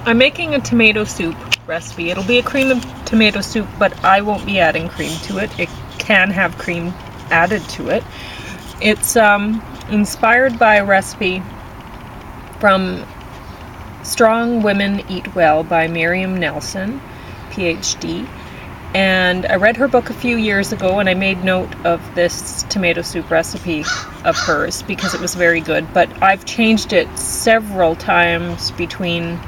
I'm making a tomato soup recipe. It'll be a cream of tomato soup, but I won't be adding cream to it. It can have cream added to it. It's inspired by a recipe from Strong Women Eat Well by Miriam Nelson, PhD. And I read her book a few years ago, and I made note of this tomato soup recipe of hers because it was very good. But I've changed it several times between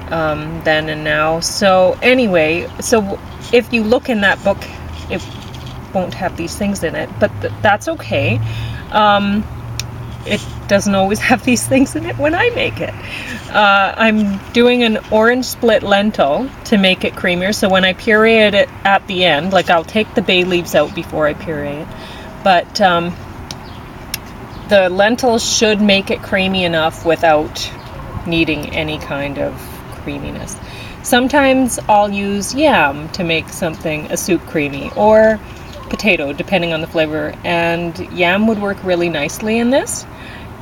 then and now. So anyway, so if you look in that book, it won't have these things in it, but that's okay. It doesn't always have these things in it when I make it. I'm doing an orange split lentil to make it creamier, so when I puree it at the end, like I'll take the bay leaves out before I puree it, but the lentils should make it creamy enough without needing any kind of creaminess. Sometimes I'll use yam to make a soup creamy, or potato, depending on the flavor, and yam would work really nicely in this,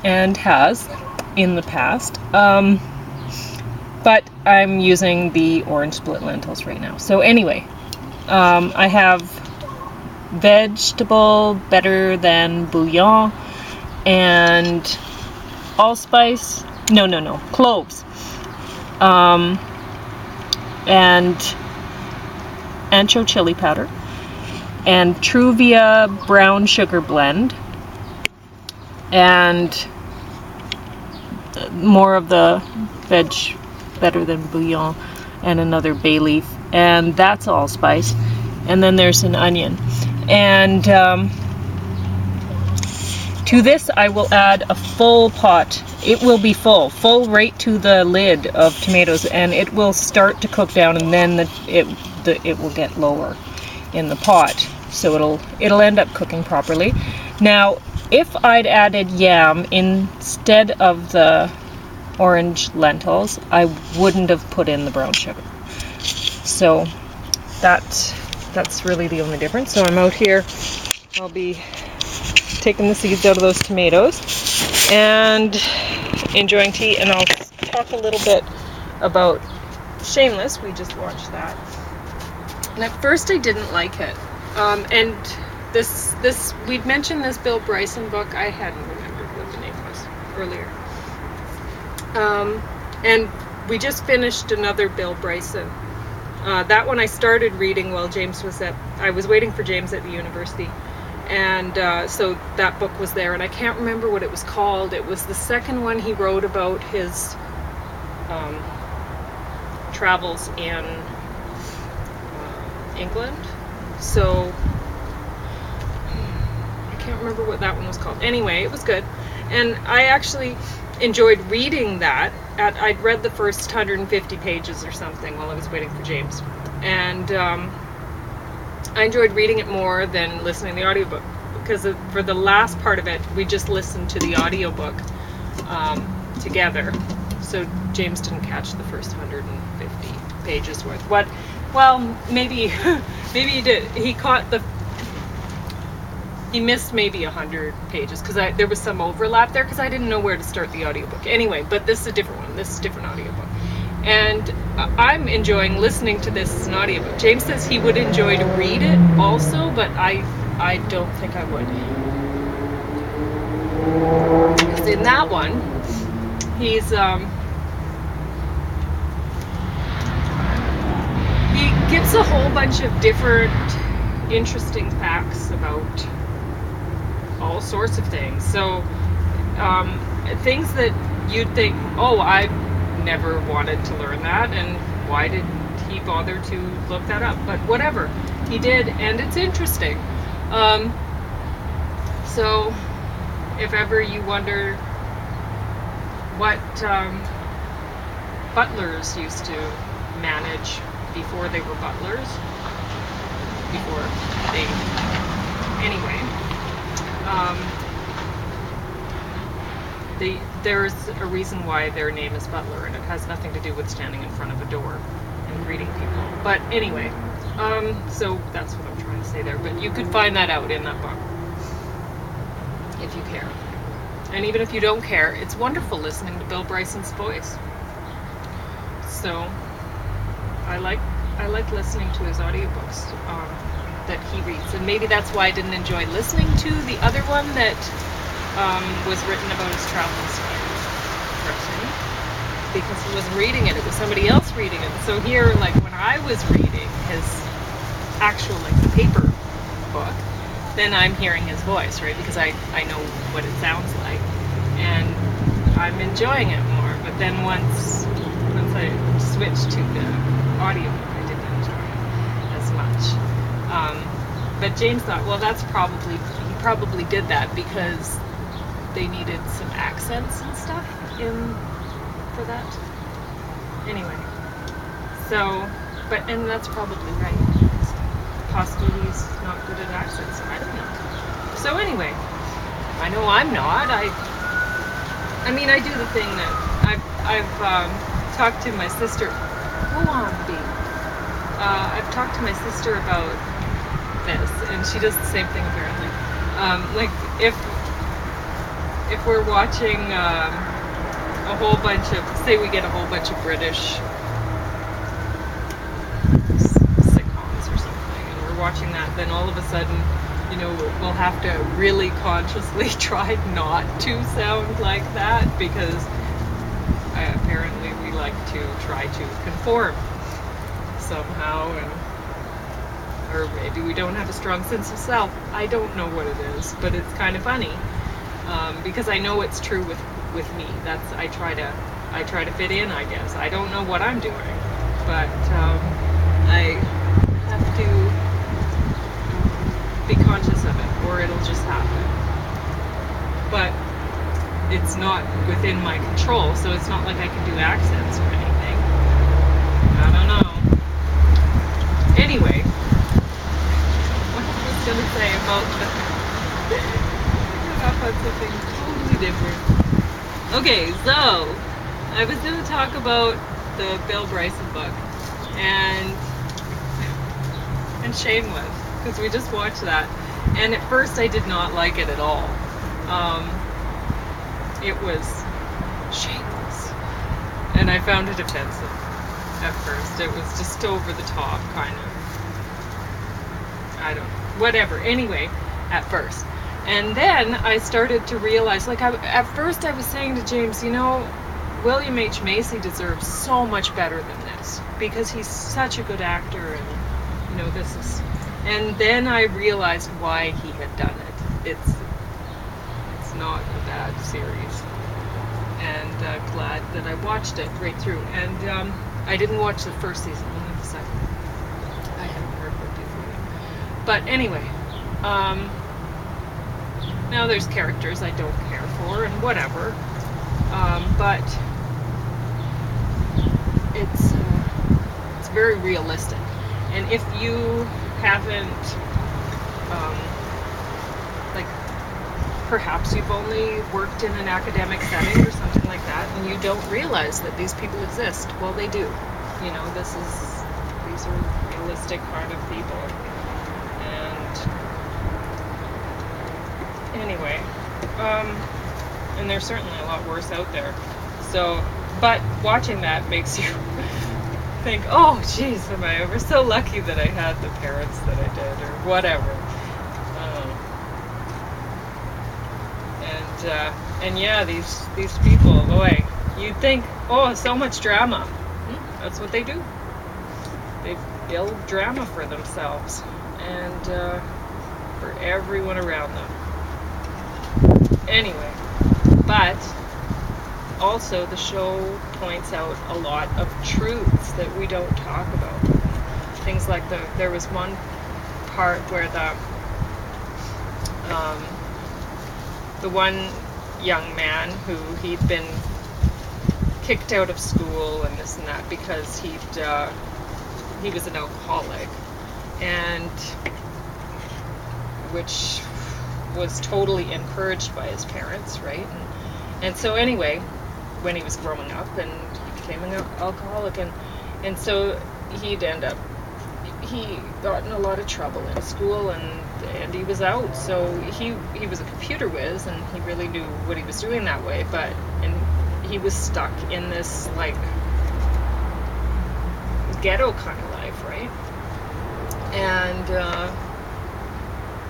and has in the past, but I'm using the orange split lentils right now. So anyway, I have vegetable better than bouillon and allspice, cloves, and ancho chili powder, and Truvia brown sugar blend, and more of the veg better than bouillon, and another bay leaf, and that's allspice, and then there's an onion. And to this I will add a full pot. It will be full right to the lid of tomatoes, and it will start to cook down, and then it will get lower in the pot, so it'll end up cooking properly. Now, if I'd added yam instead of the orange lentils, I wouldn't have put in the brown sugar. So that's really the only difference. So I'm out here, I'll be taking the seeds out of those tomatoes and enjoying tea, and I'll talk a little bit about Shameless. We just watched that. And at first I didn't like it. And this we'd mentioned this Bill Bryson book. I hadn't remembered what the name was earlier. And we just finished another Bill Bryson. That one I started reading while James I was waiting for James at the university. And so that book was there, and I can't remember what it was called. It was the second one he wrote about his travels in England. So I can't remember what that one was called. Anyway, it was good, and I actually enjoyed reading that. I'd read the first 150 pages or something while I was waiting for James, and I enjoyed reading it more than listening to the audiobook, because for the last part of it we just listened to the audiobook together, so James didn't catch the first 150 pages worth. Well, maybe he did. He missed maybe 100 pages because there was some overlap there, because I didn't know where to start the audiobook. Anyway, but this is a different one. This is a different audiobook. And I'm enjoying listening to this as an audiobook. James says he would enjoy to read it also, but I don't think I would. Because in that one, he gives a whole bunch of different interesting facts about all sorts of things. So things that you'd think, oh, I've never wanted to learn that, and why did he bother to look that up? But whatever, he did, and it's interesting. So if ever you wonder what butlers used to manage before they were butlers, there's a reason why their name is butler, and it has nothing to do with standing in front of a door and greeting people. But anyway, so that's what I'm trying to say there. But you could find that out in that book if you care. And even if you don't care, it's wonderful listening to Bill Bryson's voice. So I like listening to his audiobooks that he reads, and maybe that's why I didn't enjoy listening to the other one that was written about his travels personally, because he wasn't reading it. It was somebody else reading it. So here, like when I was reading his actual, like the paper book, then I'm hearing his voice, right? Because I know what it sounds like, and I'm enjoying it more. But then once I switched to the audiobook, I didn't enjoy it as much. But James thought, well, he probably did that because they needed some accents and stuff for that. Anyway, and that's probably right. Possibly he's not good at accents. I don't know. So anyway, I know I'm not. I mean, I do the thing that I've talked to my sister. Go on, B. I've talked to my sister about this, and she does the same thing apparently. Like if we're watching a whole bunch of, say we get a whole bunch of British sitcoms or something, and we're watching that, then all of a sudden, you know, we'll have to really consciously try not to sound like that, because apparently we like to try to conform somehow, or maybe we don't have a strong sense of self. I don't know what it is, but it's kind of funny, because I know it's true with me. I try to fit in, I guess. I don't know what I'm doing, but I have to be conscious of it, or it'll just happen. But it's not within my control, so it's not like I can do accents or anything. I don't know. Anyway, what I was going to say about something totally different. Okay, so I was going to talk about the Bill Bryson book and Shameless, because we just watched that, and at first I did not like it at all. It was shameless, and I found it offensive at first. It was just over the top, kind of. I don't know, whatever. Anyway, at first. And then I started to realize, like, at first I was saying to James, you know, William H. Macy deserves so much better than this, because he's such a good actor, and, you know, this is... And then I realized why he had done it. It's not a bad series, and I'm glad that I watched it right through. And I didn't watch the first season, only the second. I haven't heard what before. But anyway, now there's characters I don't care for and whatever, but it's very realistic. And if you haven't, like, perhaps you've only worked in an academic setting or something like that, and you don't realize that these people exist. Well, they do. You know, these are realistic kind of people. And anyway, and there's certainly a lot worse out there. So, but watching that makes you think, oh, geez, am I ever so lucky that I had the parents that I did, or whatever. And yeah, these people, boy, you'd think, oh, so much drama. That's what they do. They build drama for themselves and for everyone around them. Anyway, but also the show points out a lot of truths that we don't talk about. Things like there was one part where the one young man who he'd been kicked out of school and this and that because he was an alcoholic, and which was totally encouraged by his parents, right? And so anyway, when he was growing up, and he became an alcoholic, and so he got in a lot of trouble in school, and he was out. So he was a computer whiz, and he really knew what he was doing that way, and he was stuck in this, like, ghetto kind of life, right? And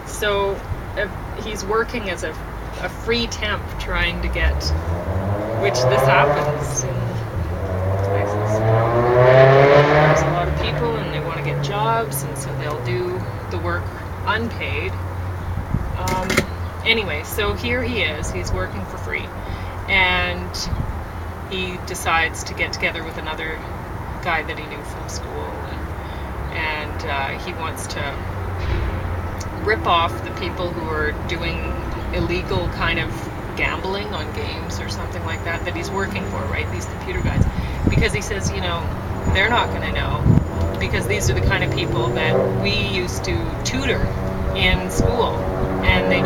so he's working as a free temp, trying to get, which this happens in places. There's a lot of people and they want to get jobs, and so they'll do the work unpaid. Anyway, so here he is, he's working for free, and he decides to get together with another guy that he knew from school, and he wants to rip off the people who are doing illegal kind of gambling on games or something like that he's working for, right? These computer guys. Because he says, they're not going to know, because these are the kind of people that we used to tutor in school, and they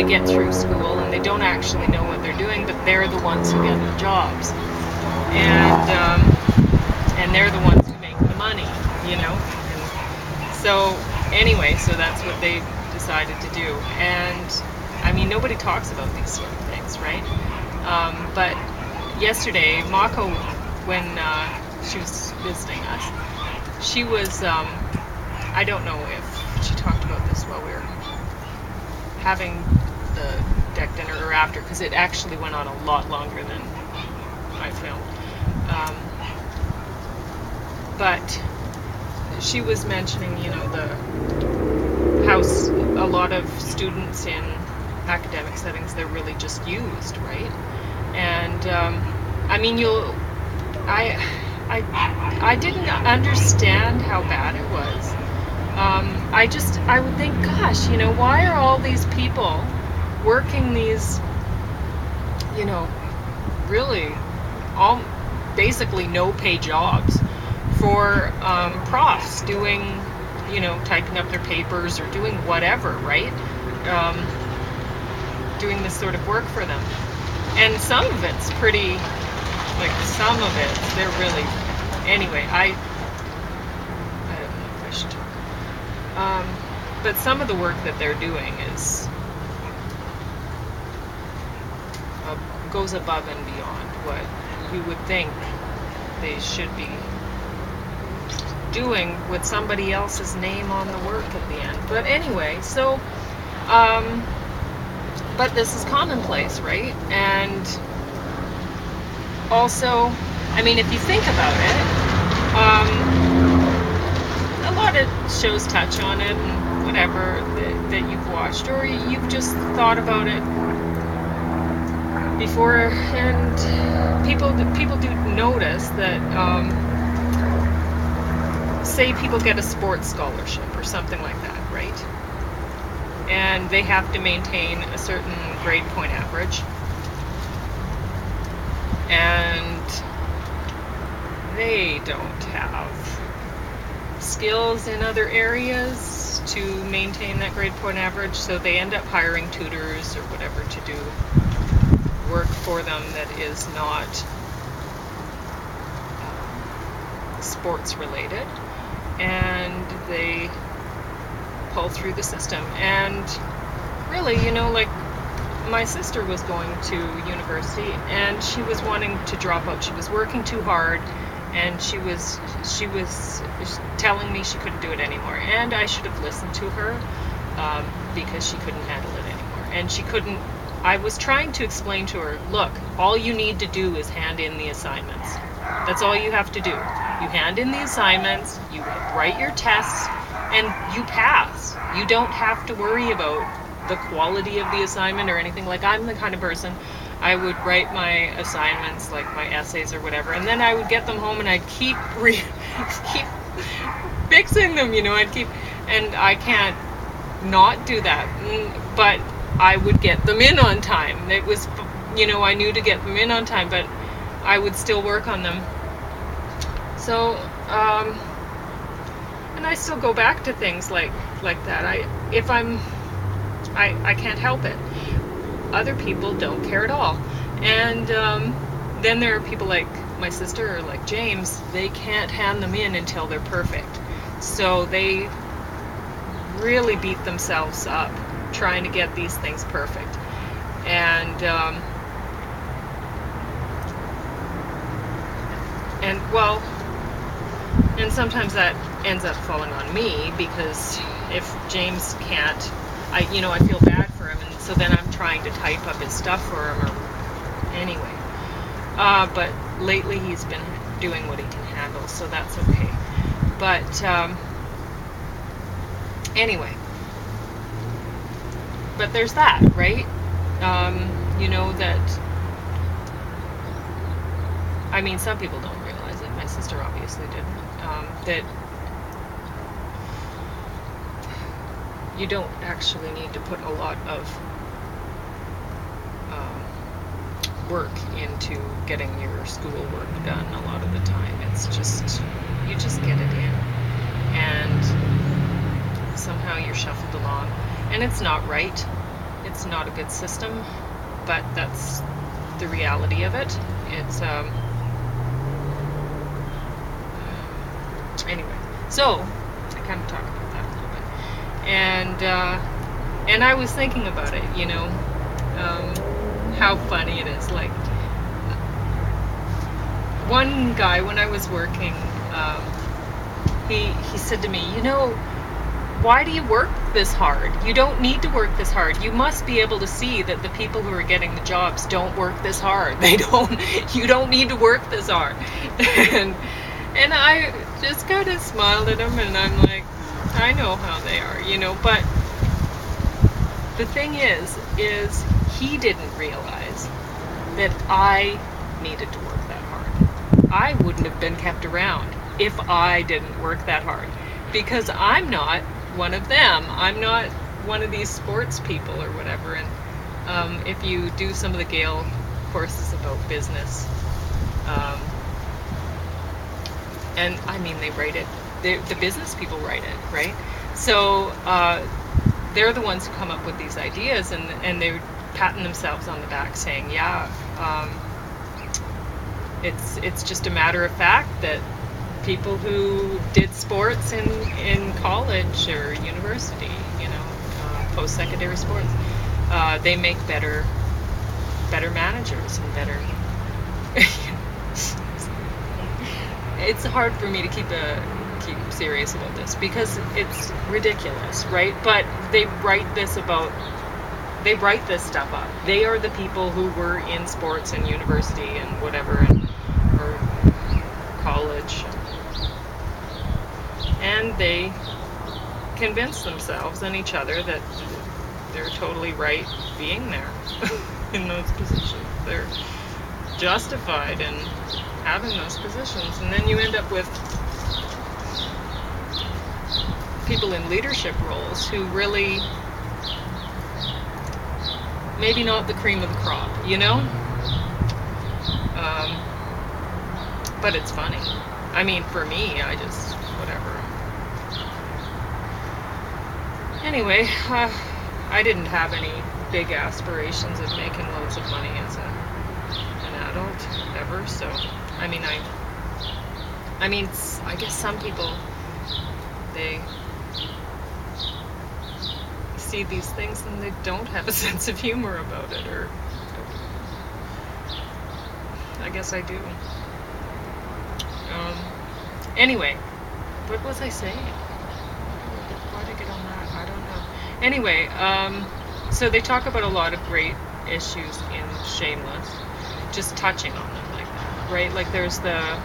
get through school and they don't actually know what they're doing, but they're the ones who get the jobs, and they're the ones who make the money, And so anyway, so that's what they decided to do. And I mean, nobody talks about these sort of things, right? But yesterday, Mako, when she was visiting us, she was, I don't know if she talked about this while we were having the deck dinner or after, because it actually went on a lot longer than I filmed. But she was mentioning, how a lot of students in academic settings, they're really just used, right? And I mean, I didn't understand how bad it was. I would think, gosh, why are all these people working these, really all basically no pay jobs for profs doing, typing up their papers or doing whatever, right? Doing this sort of work for them. And some of it's pretty, some of it, they're really, anyway, I don't know if I should talk. But some of the work that they're doing goes above and beyond what you would think they should be doing with somebody else's name on the work at the end. But anyway, so but this is commonplace, right? And also, I mean, if you think about it, a lot of shows touch on it and whatever that you've watched, or you've just thought about it before, and people do notice that, say people get a sports scholarship or something like that, right? And they have to maintain a certain grade point average, and they don't have skills in other areas to maintain that grade point average, so they end up hiring tutors or whatever to do work for them that is not sports related, and they pull through the system. And really, my sister was going to university and she was wanting to drop out. She was working too hard, and she was telling me she couldn't do it anymore, and I should have listened to her, because she couldn't handle it anymore. And she couldn't. I was trying to explain to her, look, all you need to do is hand in the assignments. That's all you have to do. You hand in the assignments, you write your tests, and you pass. You don't have to worry about the quality of the assignment or anything. Like, I'm the kind of person, I would write my assignments, like my essays or whatever, and then I would get them home and I'd keep fixing them, and I can't not do that. But I would get them in on time. It was, I knew to get them in on time, but I would still work on them. So, and I still go back to things like that. I can't help it. Other people don't care at all. And then there are people like my sister or like James, they can't hand them in until they're perfect. So they really beat themselves up trying to get these things perfect. And well, And sometimes that ends up falling on me, because if James can't, I feel bad for him, and so then I'm trying to type up his stuff for him, or anyway. But lately he's been doing what he can handle, so that's okay. But anyway, but there's that, right? That, I mean, some people don't realize it. My sister obviously didn't. That you don't actually need to put a lot of work into getting your schoolwork done a lot of the time. It's just, you just get it in, and somehow you're shuffled along. And it's not right. It's not a good system, but that's the reality of it. It's anyway, so I kind of talk about that a little bit, and I was thinking about it, how funny it is. Like, one guy, when I was working, he said to me, why do you work this hard? You don't need to work this hard. You must be able to see that the people who are getting the jobs don't work this hard. You don't need to work this hard. And I just kind of smiled at him, and I'm like, I know how they are, but the thing is he didn't realize that I needed to work that hard. I wouldn't have been kept around if I didn't work that hard, because I'm not one of them. I'm not one of these sports people or whatever. And if you do some of the Gale courses about business, and I mean, they write it, the business people write it, right? So they're the ones who come up with these ideas, and they're patting themselves on the back saying, yeah, it's just a matter of fact that people who did sports in college or university, post-secondary sports, they make better managers and better. It's hard for me to keep serious about this, because it's ridiculous, right? But they write this stuff up. They are the people who were in sports and university and whatever, or college, and they convince themselves and each other that they're totally right being there in those positions. They're justified in having those positions, and then you end up with people in leadership roles who really, maybe not the cream of the crop, but it's funny. I mean, for me, I just, whatever. Anyway, I didn't have any big aspirations of making loads of money as an adult ever, so I guess some people, they see these things and they don't have a sense of humor about it, or I guess I do. Anyway, what was I saying? Why did I get on that? I don't know. Anyway, so they talk about a lot of great issues in Shameless, just touching on them like that, right? Like, there's the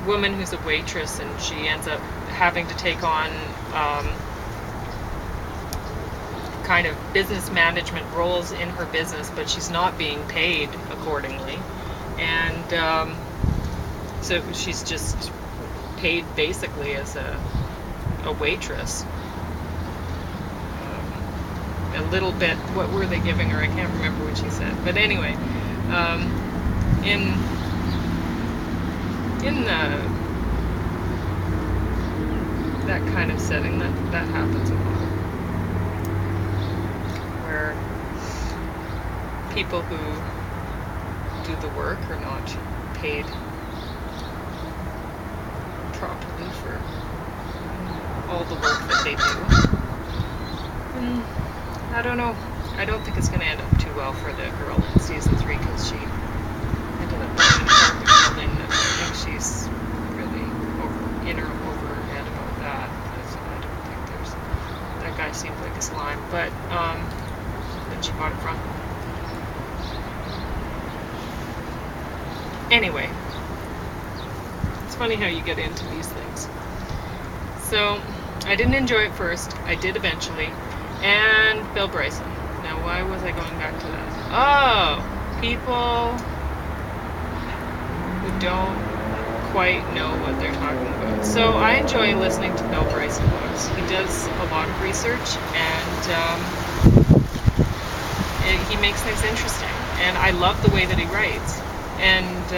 woman who's a waitress, and she ends up having to take on kind of business management roles in her business, but she's not being paid accordingly, and so she's just paid basically as a waitress. A little bit, what were they giving her? I can't remember what she said, but anyway, in that kind of setting, that happens a lot, where people who do the work are not paid properly for all the work that they do. I don't know. I don't think it's going to end up too well for the girl in season 3, because she ended up buying an apartment building that I think she's really Anyway, it's funny how you get into these things. So I didn't enjoy it first. I did eventually. And Bill Bryson. Now, why was I going back to that? Oh, people who don't quite know what they're talking about. So I enjoy listening to Bill Bryson books. He does a lot of research, and he makes things interesting. And I love the way that he writes. And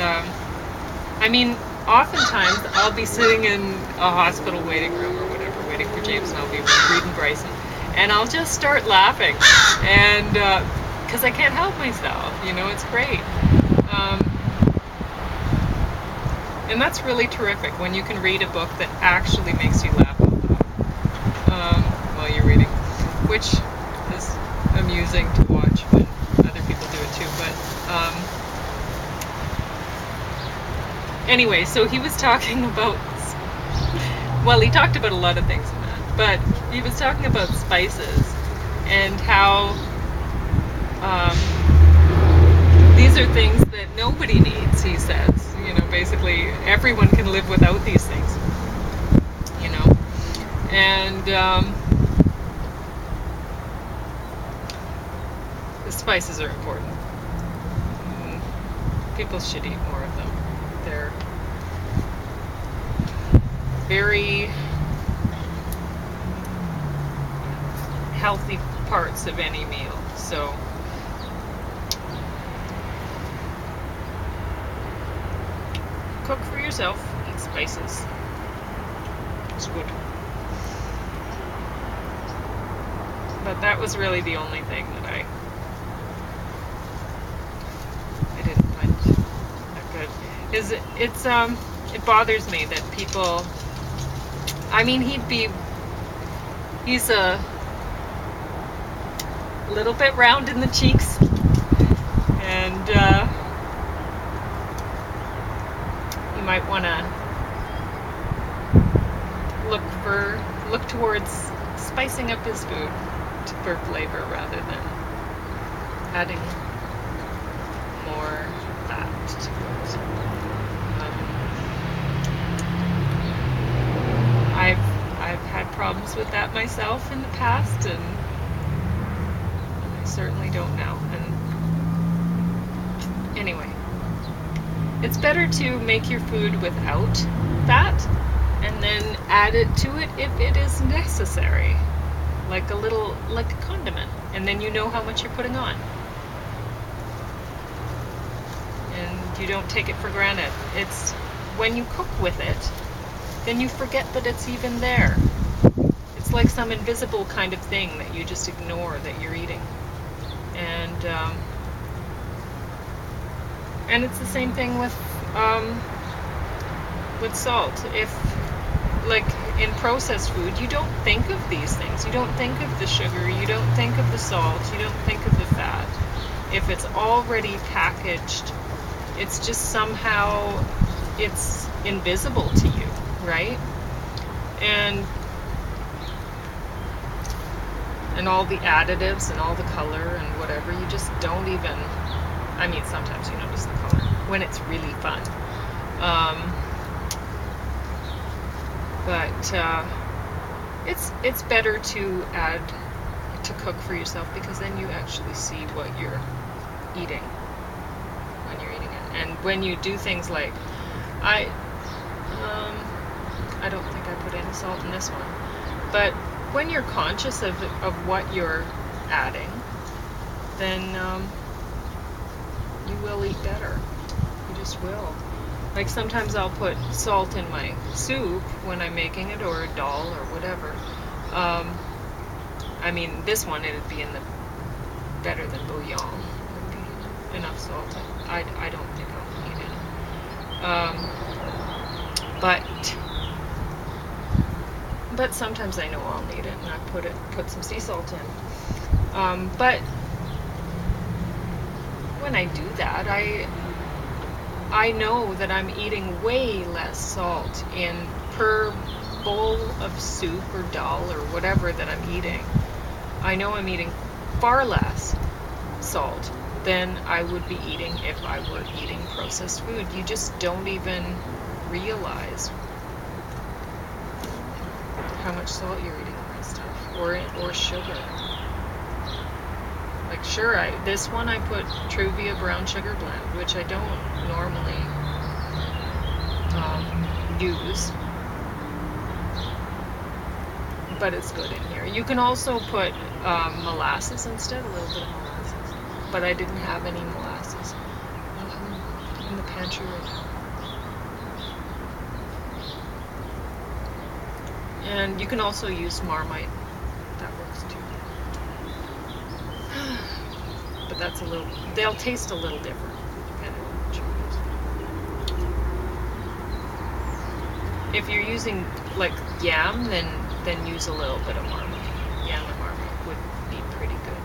I mean, oftentimes I'll be sitting in a hospital waiting room or whatever, waiting for James, and I'll be reading Bryson, and I'll just start laughing, and because I can't help myself, it's great. And that's really terrific when you can read a book that actually makes you laugh out loud while you're reading, which is amusing to watch when other people do it too. But anyway, so he was talking about, well, he talked about a lot of things in that, but he was talking about spices and how these are things that nobody needs, he says. Basically everyone can live without these things, and the spices are important. People should eat more of them. They're very healthy parts of any meal. So cook for yourself, eat spices. It's good. But that was really the only thing that I didn't find that good. It bothers me that people, I mean, he's a little bit round in the cheeks, and you might want to look towards spicing up his food for flavor rather than adding more fat to it. I've had problems with that myself in the past, and I certainly don't now. And anyway, it's better to make your food without fat and then add it to it if it is necessary, like a condiment, and then you know how much you're putting on, and you don't take it for granted. It's when you cook with it, then you forget that it's even there. It's like some invisible kind of thing that you just ignore that you're eating. And it's the same thing with salt. If, like in processed food, you don't think of these things. You don't think of the sugar, you don't think of the salt, you don't think of the fat. If it's already packaged, it's just somehow, it's invisible to you, right? And all the additives and all the color and whatever, you just don't even, I mean, sometimes you notice the color when it's really fun. But it's better to cook for yourself, because then you actually see what you're eating when you're eating it. And when you do things like, I don't think I put any salt in this one, but when you're conscious of what you're adding, then you will eat better. You just will. Like sometimes I'll put salt in my soup when I'm making it, or a dal or whatever. I mean, this one, it'd be in the better than bouillon. It'd be enough salt. I don't think I'll need it. But sometimes I know I'll need it, and I put some sea salt in. But when I do that, I know that I'm eating way less salt in per bowl of soup or dal or whatever that I'm eating. I know I'm eating far less salt than I would be eating if I were eating processed food. You just don't even realize how much salt you're eating in this stuff, or sugar. Like, sure, this one I put Truvia brown sugar blend, which I don't normally use, but it's good in here. You can also put molasses instead, a little bit of molasses, but I didn't have any molasses in the pantry right now. And you can also use Marmite, that works too. But that's they'll taste a little different depending on what you use. If you're using like yam, then use a little bit of Marmite. Yam and Marmite would be pretty good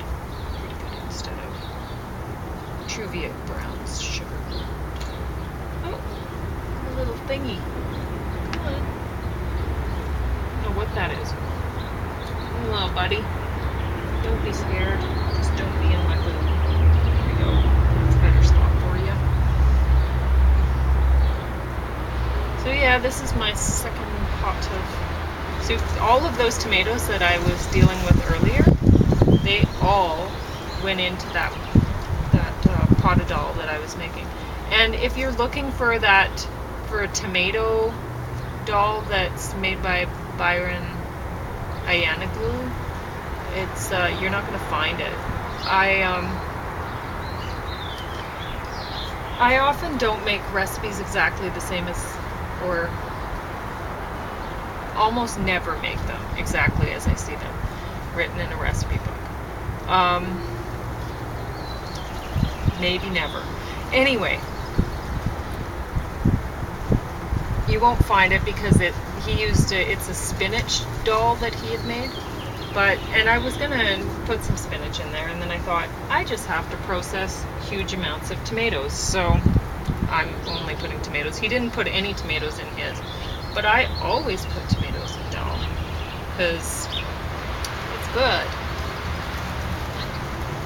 instead of Truvia brown sugar. Oh, a little thingy. Come on. I don't know what that is. Hello, buddy. Don't be scared. Just don't be in my food. There we go. It's a better spot for you. So yeah, this is my second pot of soup. All of those tomatoes that I was dealing with earlier, they all went into that pot of dal that I was making. And if you're looking for a tomato dal that's made by Byron Ayanaglu, it's you're not going to find it. I often don't make recipes exactly the same as, or almost never make them exactly as I see them written in a recipe book. Maybe never. Anyway, you won't find it because it's a spinach dal that he had made. And I was gonna put some spinach in there, and then I thought, I just have to process huge amounts of tomatoes, so I'm only putting tomatoes. He didn't put any tomatoes in his, but I always put tomatoes in dal, because it's good.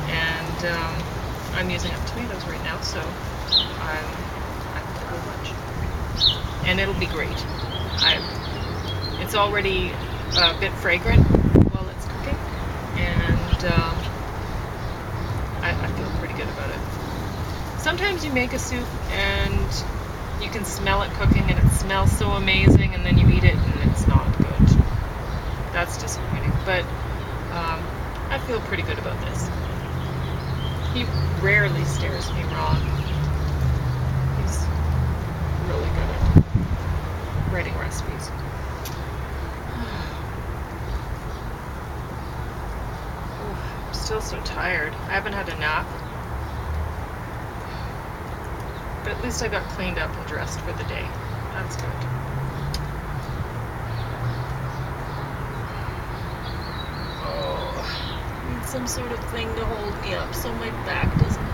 And I'm using up tomatoes right now, so I put a bunch. And it'll be great. It's already a bit fragrant while it's cooking, and I feel pretty good about it. Sometimes you make a soup and you can smell it cooking and it smells so amazing, and then you eat it and it's not good. That's disappointing, but I feel pretty good about this. He rarely steers me wrong. He's really good at writing recipes. I'm still so tired. I haven't had a nap. But at least I got cleaned up and dressed for the day. That's good. Oh, I need some sort of thing to hold me up so my back doesn't